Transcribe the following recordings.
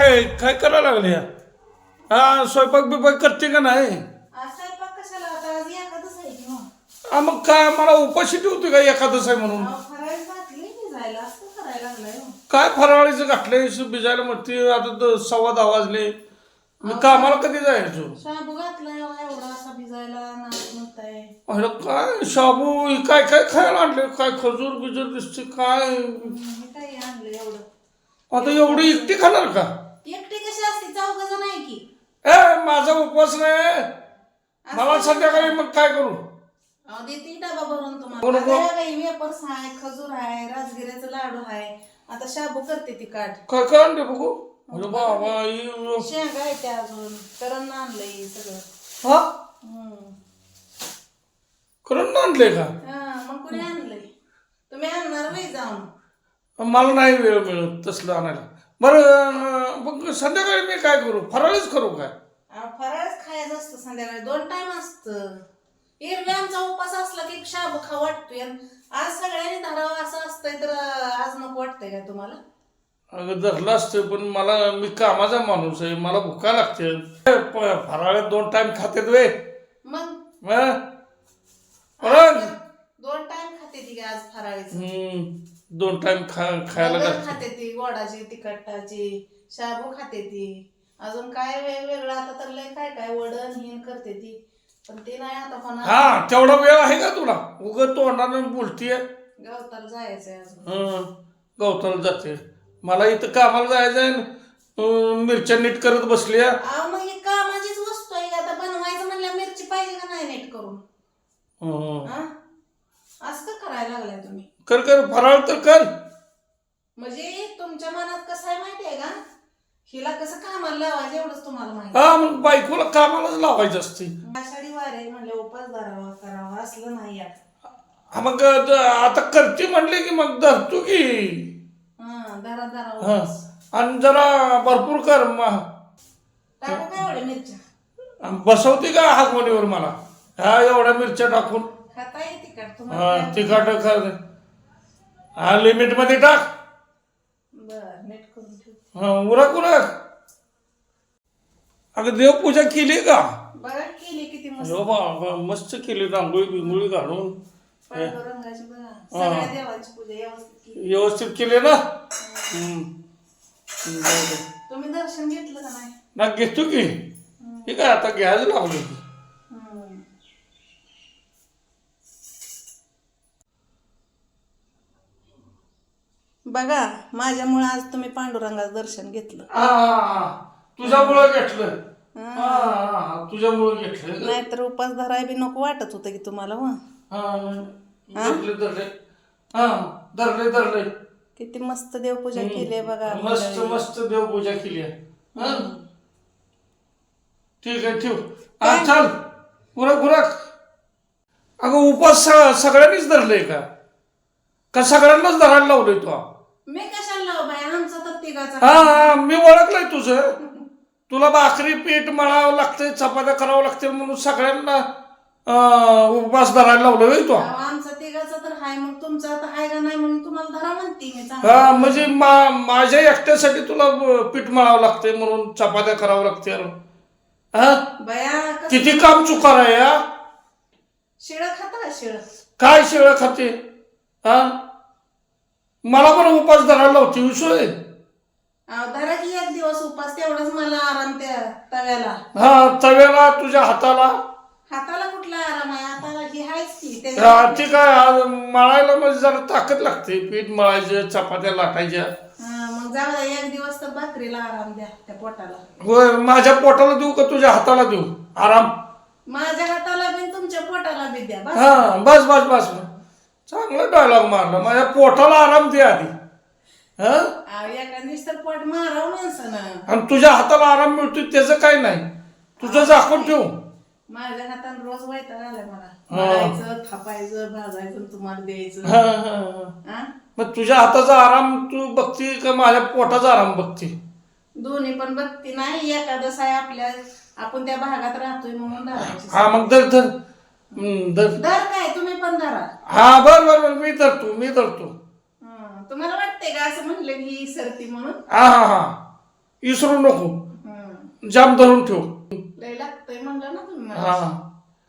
काय काय करायला लागले? हा, स्वयंपाक बिपाक करते का नाही? आज स्वयंपाक कशाला आता? आज एखादंच आहे की मग. हा, मग काय मला उपाशी ठेवते का एखादंच आहे म्हणून? फराळ घातली भिजायला असं करायला लागलाय हो. काय फराळीचं घातलंय भिजायला म्हणते? आता 10:15 वाजले. मी कामाला कधी जायचो? शाबू घातलाय हो एवढा असा भिजायला नाच म्हणताय. अरे काय शाबू काय काय खायला आणले? काय खजूर बिजूर दिसते काय? मी काही आणलं एवढं. आता एवढी एकटी खाणार का? एकटी कशी असते? चौघ नाही की. माझा उपवास नाही. मला संध्याकाळी मग काय करू? देते डबा भरून बरोबर. तुम्हाला. वेपर्स आहे, खजूर आहे, राजगिऱ्याचं लाडू आहे. आता शाबू करते ती काठ. काय काय आणले बघू? अरे बाबा शेंगा आहे त्या अजून. करण आणलंय सगळं. हा, हम्म. करून आणले का? मग कुणी आणलंय? तुम्ही आणणार नाही जाऊन. मला नाही वेळ मिळत तसलं आणायला. बरं मग संध्याकाळी मी काय करू? फराळीच करू काय? फराळच खायचं असतं संध्याकाळी. 2 टाइम असतं. एरवी आमचा उपास असला की शाबू खा वाटतोय. आज सगळ्यांनी धरावं असं असतंय तर आज नको वाटतंय काय तुम्हाला? अगं धरलं असतं पण मी कामाचा माणूस आहे. मला भुका लागते. फराळात 2 टाइम खाते वे. मग 2 टाइम खाते ती आज फराळीचं. 2 टाइम खायला वरण लागते. खाते ती गोडाची तिखटाची. शाबू खाते ती. अजून काय वेगवेगळं आता तर लय काय काय वडण हिन करते ती. पण ते नाही आता पण हा, तेवढा वेळ आहे का तुला? उगत तोंडानं बोलतीये. गवताला जायचंय अजून. गवताला जाते. मला इथं कामाला जायचंय. मिरच्या नीट करत बसली. मग ही कामाचीच वस्तू आहे. आता बनवायचं म्हणल्या मिरची पाहिजे का नाही नीट करून? असं का करायला लागलाय तुम्ही? कर कर फराळ तर कर. म्हणजे तुमच्या मनात कसं आहे माहितीये का? हिला कसं कामाला लावायचं एवढंच तुम्हाला माहिती. हा, मग बायकोला कामालाच लावायचं असते. आषाढी वार आहे म्हणले उपास धरावा करावा असलं नाही आता. हा, मग आता करते म्हणले की मग धरतो की. धरा धरा हा, उपास. आणि जरा भरपूर कर. टाकू काय एवढ्या मिरच्या? बसवते का हागवणीवर मला? हा, एवढ्या मिरच्या टाकून. खाता येते का हा, तुम्हाला? तिखट कर. हा, लिमिट मध्ये टाक. बरं नीट करून ठेव. हा, उरक उरक. अगं देवपूजा केली का? बघा केली किती मस्त. हो बा, मस्त केली. रांगोळी बिंगोळी घालून पांडुरंगाची बघा. सगळ्या देवाची पूजा व्यवस्थित केली. व्यवस्थित केली ना? तुम्ही दर्शन घेतलं का नाही? ना घेतो की. ठीक आहे, आता घ्यायला लावलं. बघा माझ्यामुळे आज तुम्ही पांडुरंगाचं दर्शन घेतलं. तुझ्यामुळं घेतलं. तुझ्यामुळं घेतलं. नाहीतर उपास धराय बी नको वाटत होतं की तुम्हाला. धरले धरले. हा, धरले धरले. किती मस्त देवपूजा केली आहे बघा. मस्त मस्त देवपूजा केली आहे. ठीक आहे, ठेव. हा, चल उरक उरक. अगं उपास सगळ्यांनीच धरले का सगळ्यांनाच धरायला लावलंय तू? मी कशाला लाव बाय? आमचा तर तिघाचा. हा, मी ओळखलंय तुझं. तुला भाकरी पीठ मळावं लागतंय, चपात्या करावं लागते म्हणून सगळ्यांना उपवास धरायला लावलं तू. आमचा तिघाचा तर हाय. मग तुमचा आता हाय का नाही म्हणून तुम्हाला धरा म्हणते मी. हा, म्हणजे माझ्या एकट्यासाठी तुला पीठ मळावं लागतंय म्हणून चपात्या करावं लागते. हा, बया किती काम चुकार आहे. या शिळ खाता का? शिळ काय शिळ खाते? हा, मला पण उपास धरायला लावते विषय. धरा की एक दिवस उपास. तेवढाच मला आराम त्या तव्याला. हा, तव्याला तुझ्या हाताला. हाताला कुठला आराम आहे? हाताला ही हायच की. ते काय मळायला म्हणजे जरा ताकद लागते. पीठ मळायचं, चपात्या लाटायच्या. मग जाऊ द्या एक दिवस तर भाकरीला आराम द्या त्या पोटाला. होय, माझ्या पोटाला देऊ का तुझ्या हाताला देऊ आराम? माझ्या हाताला बी तुमच्या पोटाला बी द्या. हा, बस बस बस. चांगला डायलॉग मारला. माझ्या पोटाला आराम दे आधी. एका दिवस तर पोट मारावं माणसानं. आणि तुझ्या हाताला आराम मिळतोय त्याचं काय नाही. तुझं झाकून ठेव. माझ्या हातानं रोज वैताग आलाय मला. मळायचं, थापायचं, भाजायचं, तुम्हाला द्यायचं. मग तुझ्या हाताचा आराम तू बघती का माझ्या पोटाचा आराम बघती? दोन्ही पण बघती नाही. एकादश आहे आपल्या. आपण त्या भागात राहतोय म्हणून धरायची. हा, मग धर धर धर. धर काय तुम्ही पण धरा. हा, बर बर बर. मी धरतो मी धरतो. तुम्हाला वाटतंय का असं म्हणलं की ही सरती म्हणून? हा हा हा. विसरू नको, हं. जाम धरून ठेव. लय लागतंय म्हणलं ना तुम्ही मला. हा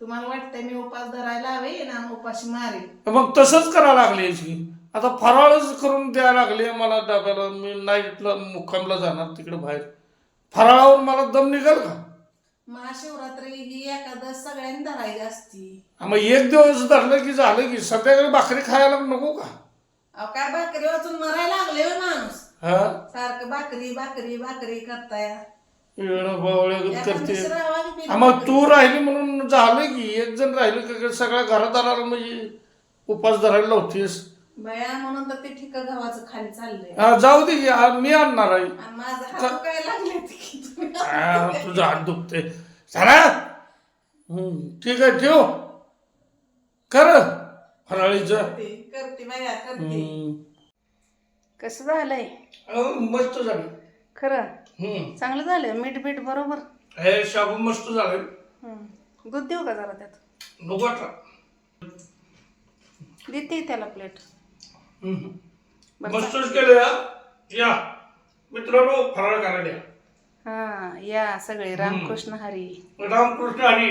तुम्हाला वाटतंय मी उपास धरायला हवे ना उपाशी मारे. मग तसंच करायला लागले की आता फराळच करून द्यायला लागले मला डब्याला. मी नाईटला मुक्कामला जाणार तिकडे बाहेर, फराळावर मला दम निघाल का? महाशिवरात्री ही एकादश सगळ्यांनी धरायची असती. मग एक दिवस धरलं की झालं की संध्याकाळी भाकरी खायला नको का? अहो काय भाकरी वाचून मरायला लागले हो माणूस. हा सारखं भाकरी भाकरी भाकरी करताय. एवढं बावळे एखाद करते. दुसरं हवा की बिना मग भाकरी. तू राहिली म्हणून झालं की एक जण राहिलं का सगळ्या घरात आला म्हणजे उपास धरायला लावतेस. बया म्हणून तर ते ठिक गव्हाचं खाली चाललंय. हा जाऊ दे की, मी आणणार आहे. आणि माझं हात काय लागले की तुम्ही तुझा हात दुखते सारा. ठीक आहे ठेव कर फराळीचं. करते बया करते. कसं झालंय मस्त झालं. खरं चांगलं झालं. मीठ बीठ बरोबर. हे शाबू मस्त झालं. दूध देऊ का जरा त्यात? नको आता. देते त्याला प्लेट. मस्तच केलं या मित्रांनो, फराळ करायला. हा या सगळे रामकृष्ण हरी. रामकृष्ण हरी.